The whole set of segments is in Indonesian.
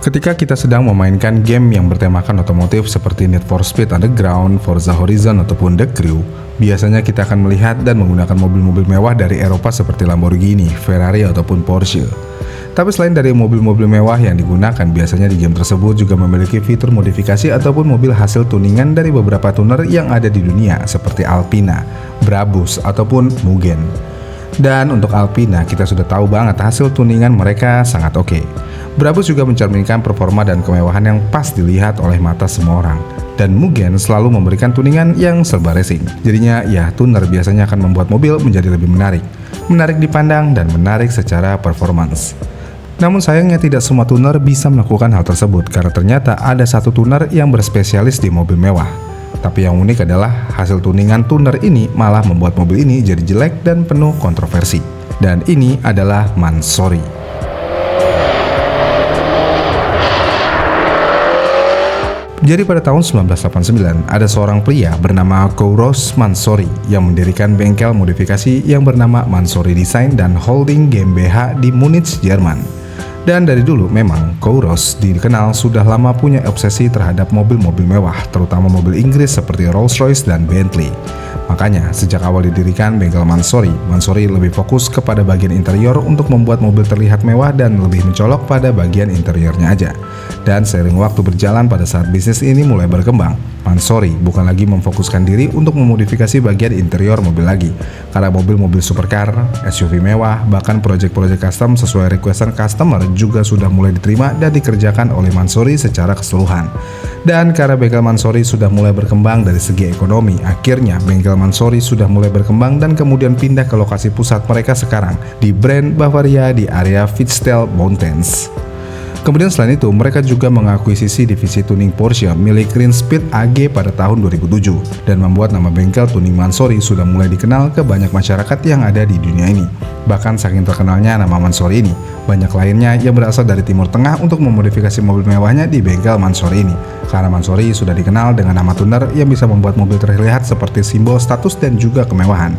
Ketika kita sedang memainkan game yang bertemakan otomotif seperti Need for Speed Underground, Forza Horizon, ataupun The Crew, biasanya kita akan melihat dan menggunakan mobil-mobil mewah dari Eropa seperti Lamborghini, Ferrari, ataupun Porsche. Tapi selain dari mobil-mobil mewah yang digunakan, biasanya di game tersebut juga memiliki fitur modifikasi ataupun mobil hasil tuningan dari beberapa tuner yang ada di dunia seperti Alpina, Brabus, ataupun Mugen. Dan untuk Alpina, kita sudah tahu banget hasil tuningan mereka sangat oke. Brabus juga mencerminkan performa dan kemewahan yang pas dilihat oleh mata semua orang. Dan Mugen selalu memberikan tuningan yang serba racing. Jadinya ya, tuner biasanya akan membuat mobil menjadi lebih menarik. Menarik dipandang dan menarik secara performance. Namun sayangnya tidak semua tuner bisa melakukan hal tersebut karena ternyata ada satu tuner yang berspesialis di mobil mewah. Tapi yang unik adalah hasil tuningan tuner ini malah membuat mobil ini jadi jelek dan penuh kontroversi. Dan ini adalah Mansory. Jadi pada tahun 1989, ada seorang pria bernama Kouros Mansory yang mendirikan bengkel modifikasi yang bernama Mansory Design dan Holding GmbH di Munich, Jerman. Dan dari dulu memang Kouros dikenal sudah lama punya obsesi terhadap mobil-mobil mewah, terutama mobil Inggris seperti Rolls-Royce dan Bentley. Makanya sejak awal didirikan bengkel Mansory lebih fokus kepada bagian interior untuk membuat mobil terlihat mewah dan lebih mencolok pada bagian interiornya aja. Dan seiring waktu berjalan pada saat bisnis ini mulai berkembang, Mansory bukan lagi memfokuskan diri untuk memodifikasi bagian interior mobil lagi. Karena mobil-mobil supercar, SUV mewah, bahkan proyek-proyek custom sesuai requestan customer juga sudah mulai diterima dan dikerjakan oleh Mansory secara keseluruhan. Dan karena bengkel Mansory sudah mulai berkembang dari segi ekonomi, akhirnya bengkel Mansory sudah mulai berkembang dan kemudian pindah ke lokasi pusat mereka sekarang di Brand Bavaria di area Fitzstelle Mountains. Kemudian selain itu, mereka juga mengakuisisi divisi tuning Porsche milik Rinspeed AG pada tahun 2007 dan membuat nama bengkel tuning Mansory sudah mulai dikenal ke banyak masyarakat yang ada di dunia ini. Bahkan saking terkenalnya nama Mansory ini, banyak lainnya yang berasal dari Timur Tengah untuk memodifikasi mobil mewahnya di bengkel Mansory ini. Karena Mansory sudah dikenal dengan nama tuner yang bisa membuat mobil terlihat seperti simbol status dan juga kemewahan.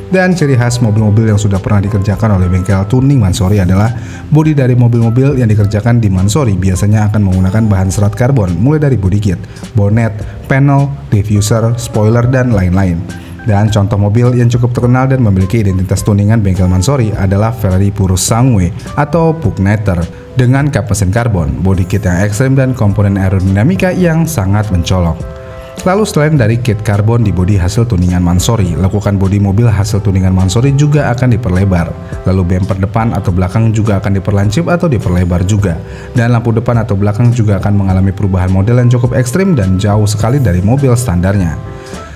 Dan ciri khas mobil-mobil yang sudah pernah dikerjakan oleh bengkel tuning Mansory adalah bodi dari mobil-mobil yang dikerjakan di Mansory biasanya akan menggunakan bahan serat karbon mulai dari body kit, bonnet, panel, diffuser, spoiler, dan lain-lain. Dan contoh mobil yang cukup terkenal dan memiliki identitas tuningan bengkel Mansory adalah Ferrari Purosangue atau Pugnator dengan kap mesin karbon, body kit yang ekstrim dan komponen aerodinamika yang sangat mencolok. Lalu selain dari kit karbon di bodi hasil tuningan Mansory, lakukan bodi mobil hasil tuningan Mansory juga akan diperlebar. Lalu bumper depan atau belakang juga akan diperlancip atau diperlebar juga. Dan lampu depan atau belakang juga akan mengalami perubahan model yang cukup ekstrim dan jauh sekali dari mobil standarnya.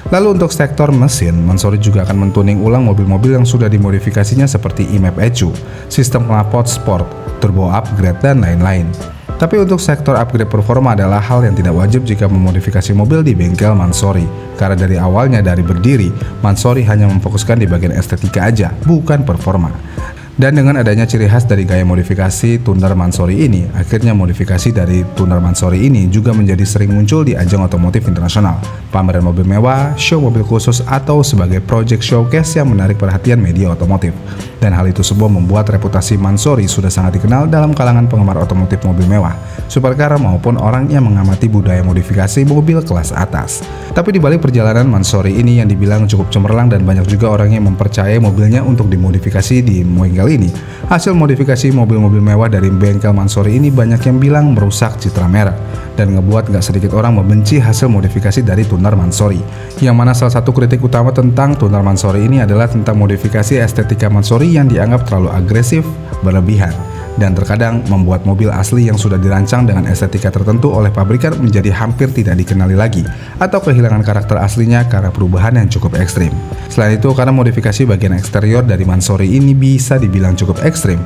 Lalu untuk sektor mesin, Mansory juga akan mentuning ulang mobil-mobil yang sudah dimodifikasinya seperti e-map ECU, sistem knalpot sport, turbo upgrade, dan lain-lain. Tapi untuk sektor upgrade performa adalah hal yang tidak wajib jika memodifikasi mobil di bengkel Mansory. Karena dari awalnya dari berdiri, Mansory hanya memfokuskan di bagian estetika aja, bukan performa. Dan dengan adanya ciri khas dari gaya modifikasi tuner Mansory ini, akhirnya modifikasi dari tuner Mansory ini juga menjadi sering muncul di ajang otomotif internasional, pameran mobil mewah, show mobil khusus, atau sebagai project showcase yang menarik perhatian media otomotif. Dan hal itu semua membuat reputasi Mansory sudah sangat dikenal dalam kalangan penggemar otomotif mobil mewah, supercar maupun orang yang mengamati budaya modifikasi mobil kelas atas. Tapi di balik perjalanan Mansory ini yang dibilang cukup cemerlang dan banyak juga orang yang mempercayai mobilnya untuk dimodifikasi di bengkel ini, hasil modifikasi mobil-mobil mewah dari bengkel Mansory ini banyak yang bilang merusak citra merek dan ngebuat gak sedikit orang membenci hasil modifikasi dari tuner Mansory. Yang mana salah satu kritik utama tentang tuner Mansory ini adalah tentang modifikasi estetika Mansory yang dianggap terlalu agresif, berlebihan, dan terkadang membuat mobil asli yang sudah dirancang dengan estetika tertentu oleh pabrikan menjadi hampir tidak dikenali lagi atau kehilangan karakter aslinya karena perubahan yang cukup ekstrim. Selain itu, karena modifikasi bagian eksterior dari Mansory ini bisa dibilang cukup ekstrim,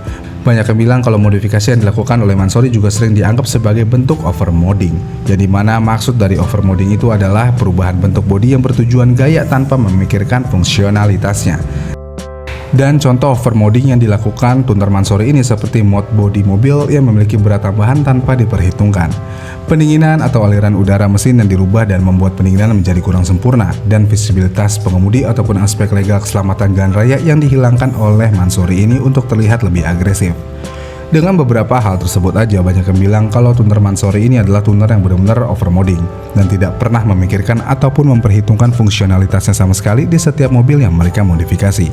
banyak yang bilang kalau modifikasi yang dilakukan oleh Mansory juga sering dianggap sebagai bentuk overmodding. Yang dimana maksud dari overmodding itu adalah perubahan bentuk bodi yang bertujuan gaya tanpa memikirkan fungsionalitasnya. Dan contoh overmodding yang dilakukan tuner Mansory ini seperti mod bodi mobil yang memiliki berat tambahan tanpa diperhitungkan, pendinginan atau aliran udara mesin yang dirubah dan membuat pendinginan menjadi kurang sempurna, dan visibilitas pengemudi ataupun aspek legal keselamatan jalan raya yang dihilangkan oleh Mansory ini untuk terlihat lebih agresif. Dengan beberapa hal tersebut aja banyak yang bilang kalau tuner Mansory ini adalah tuner yang benar-benar overmodding dan tidak pernah memikirkan ataupun memperhitungkan fungsionalitasnya sama sekali di setiap mobil yang mereka modifikasi.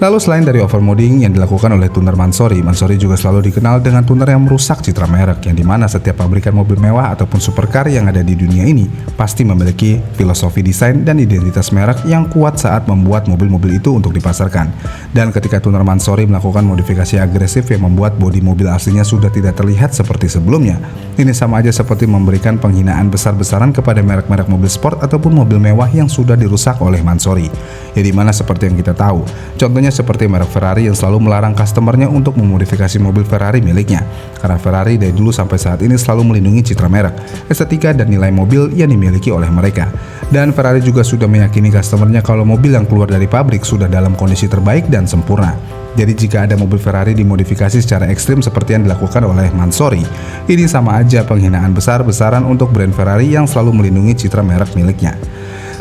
Lalu selain dari overmodding yang dilakukan oleh tuner Mansory juga selalu dikenal dengan tuner yang merusak citra merek, yang dimana setiap pabrikan mobil mewah ataupun supercar yang ada di dunia ini pasti memiliki filosofi desain dan identitas merek yang kuat saat membuat mobil-mobil itu untuk dipasarkan. Dan ketika tuner Mansory melakukan modifikasi agresif yang membuat bodi mobil aslinya sudah tidak terlihat seperti sebelumnya, ini sama aja seperti memberikan penghinaan besar-besaran kepada merek-merek mobil sport ataupun mobil mewah yang sudah dirusak oleh Mansory. Ya dimana seperti yang kita tahu, contohnya seperti merek Ferrari yang selalu melarang customernya untuk memodifikasi mobil Ferrari miliknya, karena Ferrari dari dulu sampai saat ini selalu melindungi citra merek, estetika dan nilai mobil yang dimiliki oleh mereka. Dan Ferrari juga sudah meyakini customernya kalau mobil yang keluar dari pabrik sudah dalam kondisi terbaik dan sempurna. Jadi jika ada mobil Ferrari dimodifikasi secara ekstrim seperti yang dilakukan oleh Mansory, ini sama aja penghinaan besar-besaran untuk brand Ferrari yang selalu melindungi citra merek miliknya.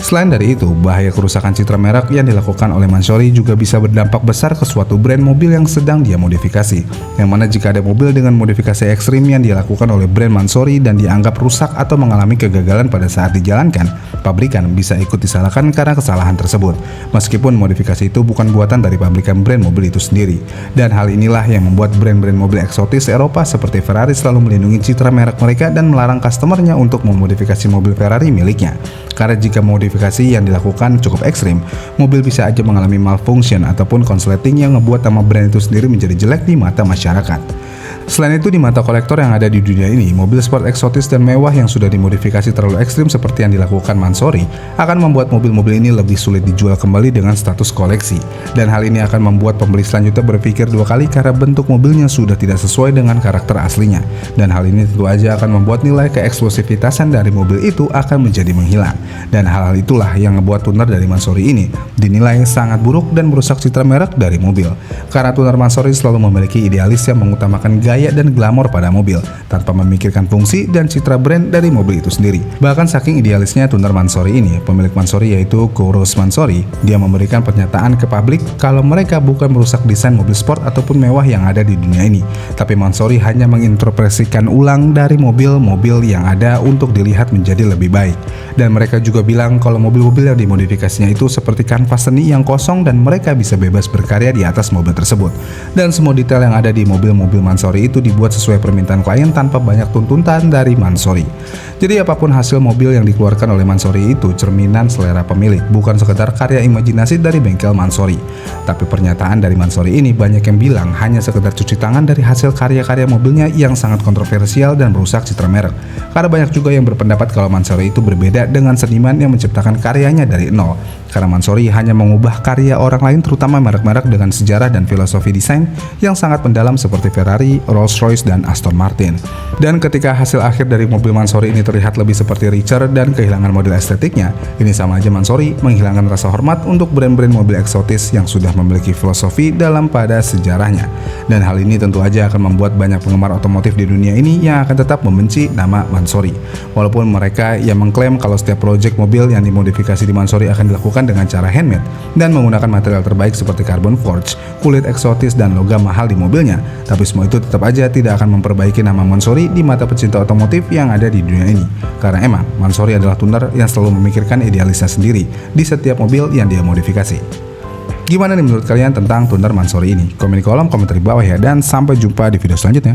Selain dari itu, bahaya kerusakan citra merek yang dilakukan oleh Mansory juga bisa berdampak besar ke suatu brand mobil yang sedang dia modifikasi. Yang mana jika ada mobil dengan modifikasi ekstrim yang dilakukan oleh brand Mansory dan dianggap rusak atau mengalami kegagalan pada saat dijalankan, pabrikan bisa ikut disalahkan karena kesalahan tersebut, meskipun modifikasi itu bukan buatan dari pabrikan brand mobil itu sendiri. Dan hal inilah yang membuat brand-brand mobil eksotis Eropa seperti Ferrari selalu melindungi citra merek mereka dan melarang customernya untuk memodifikasi mobil Ferrari miliknya. Karena jika modifikasi yang dilakukan cukup ekstrim, mobil bisa aja mengalami malfunction ataupun konsleting yang ngebuat nama brand itu sendiri menjadi jelek di mata masyarakat. Selain itu, di mata kolektor yang ada di dunia ini, mobil sport eksotis dan mewah yang sudah dimodifikasi terlalu ekstrim seperti yang dilakukan Mansory akan membuat mobil-mobil ini lebih sulit dijual kembali dengan status koleksi. Dan hal ini akan membuat pembeli selanjutnya berpikir dua kali karena bentuk mobilnya sudah tidak sesuai dengan karakter aslinya. Dan hal ini tentu aja akan membuat nilai keeksklusifitasan dari mobil itu akan menjadi menghilang. Dan hal-hal itulah yang membuat tuner dari Mansory ini dinilai sangat buruk dan merusak citra merek dari mobil. Karena tuner Mansory selalu memiliki idealis yang mengutamakan gaya dan glamor pada mobil tanpa memikirkan fungsi dan citra brand dari mobil itu sendiri. Bahkan saking idealisnya tuner Mansory ini, pemilik Mansory yaitu Kouros Mansory, dia memberikan pernyataan ke publik kalau mereka bukan merusak desain mobil sport ataupun mewah yang ada di dunia ini, tapi Mansory hanya menginterpretasikan ulang dari mobil-mobil yang ada untuk dilihat menjadi lebih baik. Dan mereka juga bilang kalau mobil-mobil yang dimodifikasinya itu seperti kanvas seni yang kosong dan mereka bisa bebas berkarya di atas mobil tersebut. Dan semua detail yang ada di mobil-mobil Mansory itu dibuat sesuai permintaan klien tanpa banyak tuntutan dari Mansory. Jadi apapun hasil mobil yang dikeluarkan oleh Mansory itu cerminan selera pemilik, bukan sekedar karya imajinasi dari bengkel Mansory. Tapi pernyataan dari Mansory ini banyak yang bilang hanya sekedar cuci tangan dari hasil karya-karya mobilnya yang sangat kontroversial dan merusak citra merek. Karena banyak juga yang berpendapat kalau Mansory itu berbeda dengan seniman yang menciptakan karyanya dari nol. Karena Mansory hanya mengubah karya orang lain, terutama merek-merek dengan sejarah dan filosofi desain yang sangat mendalam seperti Ferrari, Rolls-Royce, dan Aston Martin. Dan ketika hasil akhir dari mobil Mansory ini terlihat lebih seperti richer dan kehilangan model estetiknya, ini sama aja Mansory menghilangkan rasa hormat untuk brand-brand mobil eksotis yang sudah memiliki filosofi dalam pada sejarahnya. Dan hal ini tentu aja akan membuat banyak penggemar otomotif di dunia ini yang akan tetap membenci nama Mansory. Walaupun mereka yang mengklaim kalau setiap project mobil yang dimodifikasi di Mansory akan dilakukan dengan cara handmade dan menggunakan material terbaik seperti carbon forge, kulit eksotis, dan logam mahal di mobilnya, tapi semua itu tetap aja tidak akan memperbaiki nama Mansory di mata pecinta otomotif yang ada di dunia ini. Karena emang Mansory adalah tuner yang selalu memikirkan idealisnya sendiri di setiap mobil yang dia modifikasi. Gimana nih menurut kalian tentang tuner Mansory ini? Komen di kolom komentar di bawah ya, dan sampai jumpa di video selanjutnya.